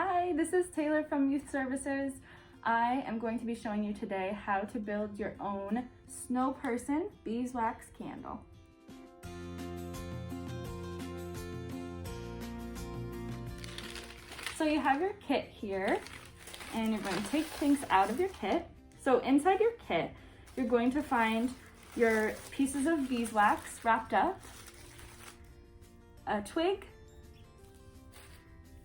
Hi, this is Taylor from Youth Services. I am going to be showing you today how to build your own Snow Person Beeswax Candle. So you have your kit here, and you're going to take things out of your kit. So inside your kit, you're going to find your pieces of beeswax wrapped up, a twig,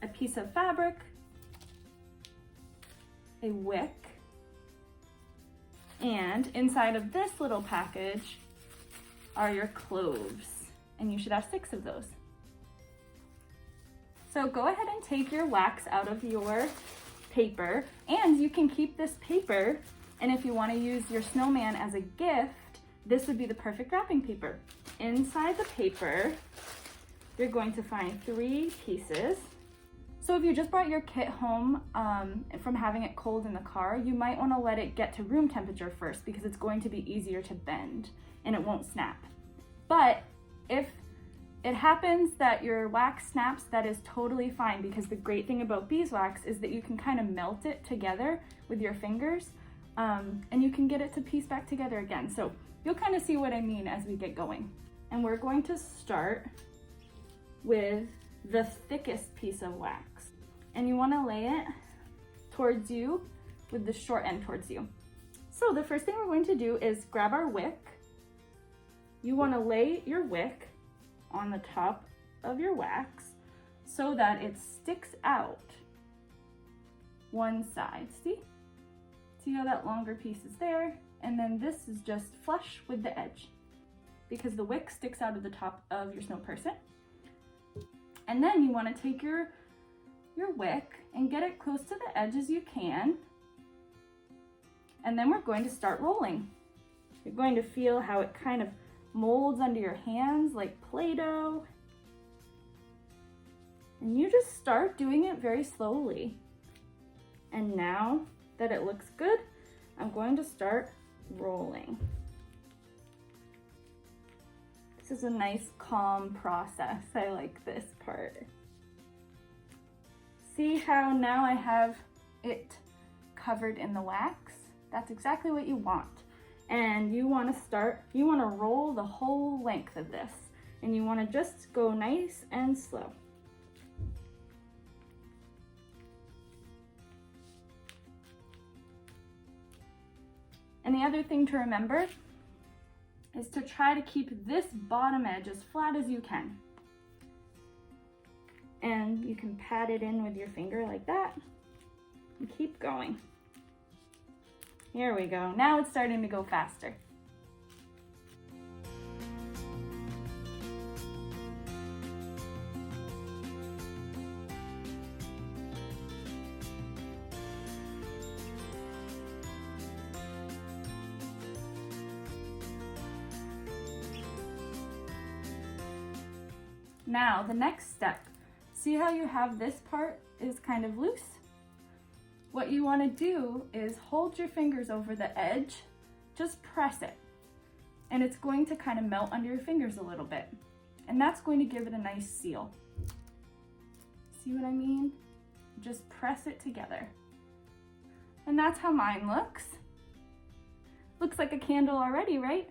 a piece of fabric, a wick, and inside of this little package are your cloves, and you should have 6 of those. So go ahead and take your wax out of your paper, and you can keep this paper, and if you want to use your snowman as a gift, this would be the perfect wrapping paper. Inside the paper, you're going to find 3 pieces. So if you just brought your kit home from having it cold in the car, you might want to let it get to room temperature first because it's going to be easier to bend and it won't snap. But if it happens that your wax snaps, that is totally fine, because the great thing about beeswax is that you can kind of melt it together with your fingers and you can get it to piece back together again. So you'll kind of see what I mean as we get going. And we're going to start with the thickest piece of wax. And you want to lay it towards you with the short end towards you. So the first thing we're going to do is grab our wick. You want to lay your wick on the top of your wax so that it sticks out one side. See how that longer piece is there? And then this is just flush with the edge because the wick sticks out of the top of your Snow Person. And then you want to take your wick and get it close to the edge as you can. And then we're going to start rolling. You're going to feel how it kind of molds under your hands like Play-Doh. And you just start doing it very slowly. And now that it looks good, I'm going to start rolling. This is a nice, calm process. I like this part. See how now I have it covered in the wax? That's exactly what you want. And you want to roll the whole length of this. And you want to just go nice and slow. And the other thing to remember is to try to keep this bottom edge as flat as you can. And you can pat it in with your finger like that and keep going. Here we go. Now it's starting to go faster. Now, the next step, see how you have this part is kind of loose? What you want to do is hold your fingers over the edge, just press it, and it's going to kind of melt under your fingers a little bit, and that's going to give it a nice seal. See what I mean? Just press it together. And that's how mine looks. Looks like a candle already, right?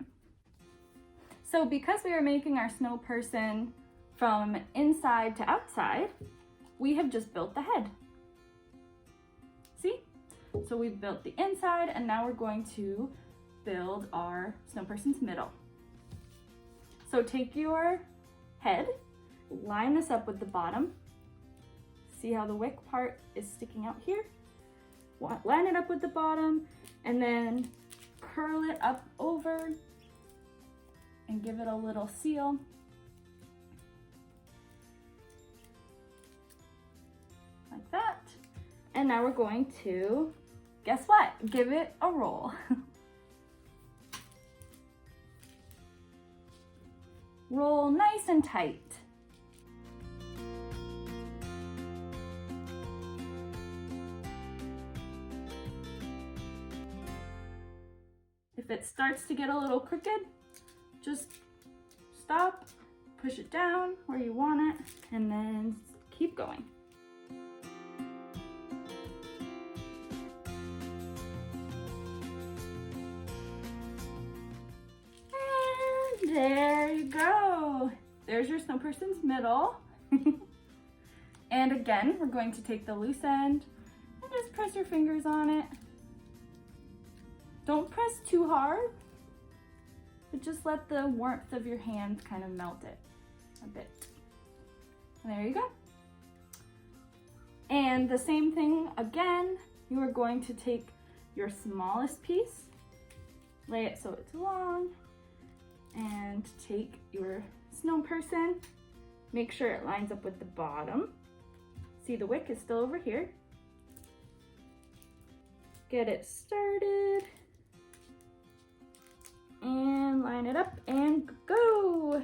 So because we are making our Snow Person from inside to outside, we have just built the head. See? So we've built the inside, and now we're going to build our Snow Person's middle. So take your head, line this up with the bottom. See how the wick part is sticking out here? Line it up with the bottom, and then curl it up over and give it a little seal. Like that. And now we're going to, guess what? Give it a roll. Roll nice and tight. If it starts to get a little crooked, just stop, push it down where you want it, and then keep going. there's your Snow Person's middle. And again, we're going to take the loose end and just press your fingers on it. Don't press too hard, but just let the warmth of your hand kind of melt it a bit. And there you go. And the same thing again, you are going to take your smallest piece, lay it so it's long, and take your Snow Person. Make sure it lines up with the bottom. See, the wick is still over here. Get it started. And line it up and go.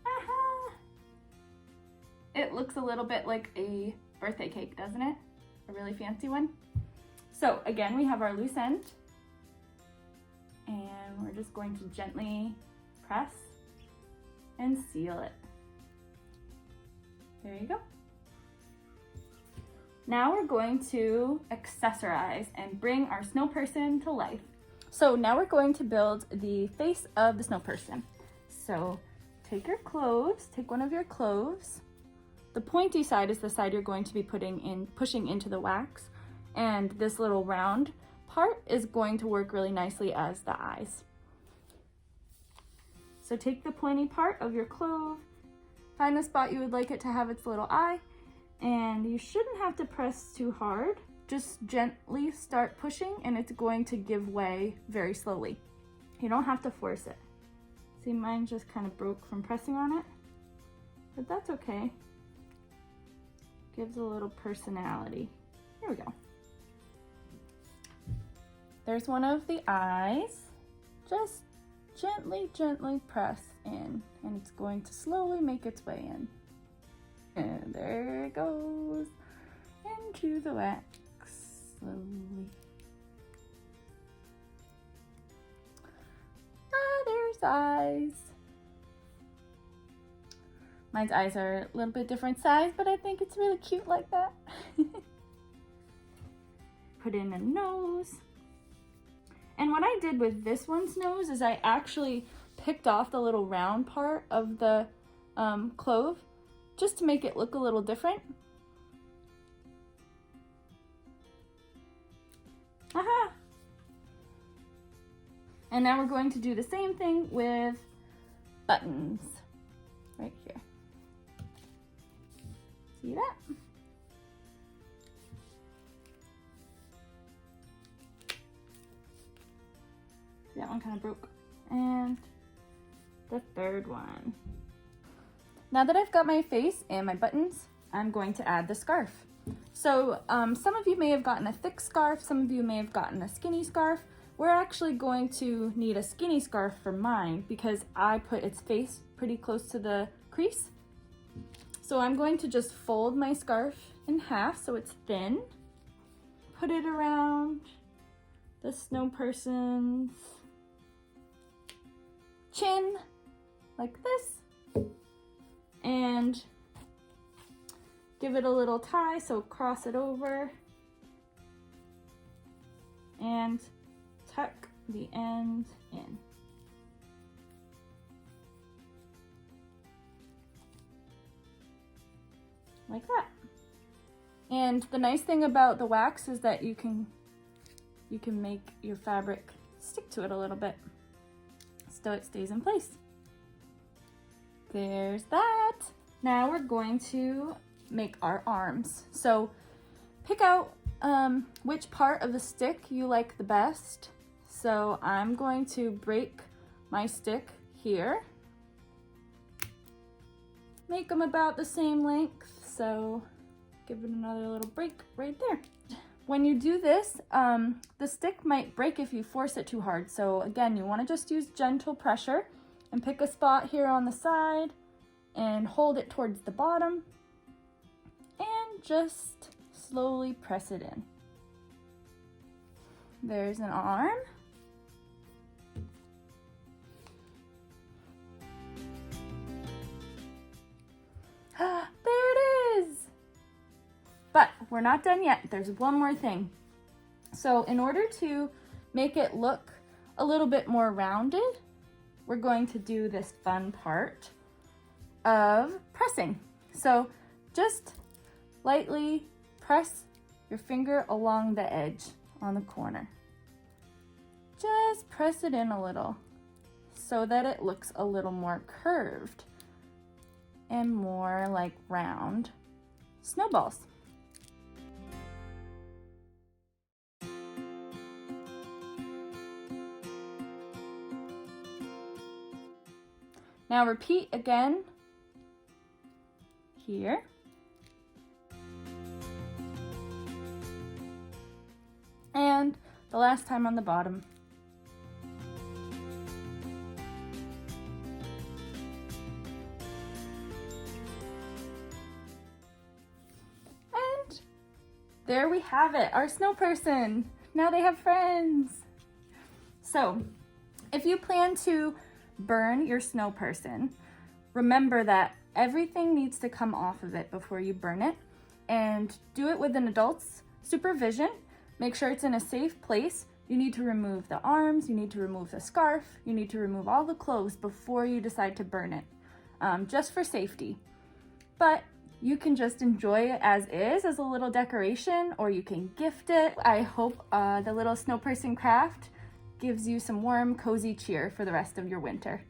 Aha! It looks a little bit like a birthday cake, doesn't it? A really fancy one. So again, we have our loose end, and we're just going to gently press and seal it. There you go. Now we're going to accessorize and bring our Snow Person to life. So now we're going to build the face of the Snow Person. So take your cloves, take one of your cloves. The pointy side is the side you're going to be pushing into the wax, and this little round part is going to work really nicely as the eyes. So take the pointy part of your clove, find the spot you would like it to have its little eye, and you shouldn't have to press too hard. Just gently start pushing and it's going to give way very slowly. You don't have to force it. See, mine just kind of broke from pressing on it, but that's okay. Gives a little personality. Here we go. There's one of the eyes. Just gently, gently press in, and it's going to slowly make its way in. And there it goes into the wax slowly. Ah, there's eyes. Mine's eyes are a little bit different size, but I think it's really cute like that. Put in a nose. And what I did with this one's nose is I actually picked off the little round part of the clove just to make it look a little different. Aha! And now we're going to do the same thing with buttons right here. See that? That one kind of broke. And the third one. Now that I've got my face and my buttons, I'm going to add the scarf. So some of you may have gotten a thick scarf, some of you may have gotten a skinny scarf. We're actually going to need a skinny scarf for mine because I put its face pretty close to the crease. So I'm going to just fold my scarf in half so it's thin. Put it around the Snow Person's chin like this, and give it a little tie, so cross it over and tuck the end in. Like that. And the nice thing about the wax is that you can make your fabric stick to it a little bit so it stays in place. There's that. Now we're going to make our arms. So pick out which part of the stick you like the best. So I'm going to break my stick here. Make them about the same length, so give it another little break right there. When you do this, the stick might break if you force it too hard. So again, you want to just use gentle pressure and pick a spot here on the side and hold it towards the bottom and just slowly press it in. There's an arm. There it is! But we're not done yet. There's one more thing. So in order to make it look a little bit more rounded, we're going to do this fun part of pressing. So just lightly press your finger along the edge on the corner. Just press it in a little so that it looks a little more curved and more like round snowballs. Now repeat again here. And the last time on the bottom. And there we have it, our snow person. Now they have friends. So if you plan to burn your snow person, remember that everything needs to come off of it before you burn it, and do it with an adult's supervision. Make sure it's in a safe place. You need to remove the arms, you need to remove the scarf, you need to remove all the clothes before you decide to burn it, just for safety. But you can just enjoy it as is, as a little decoration, or you can gift it. I hope the little snow person craft gives you some warm, cozy cheer for the rest of your winter.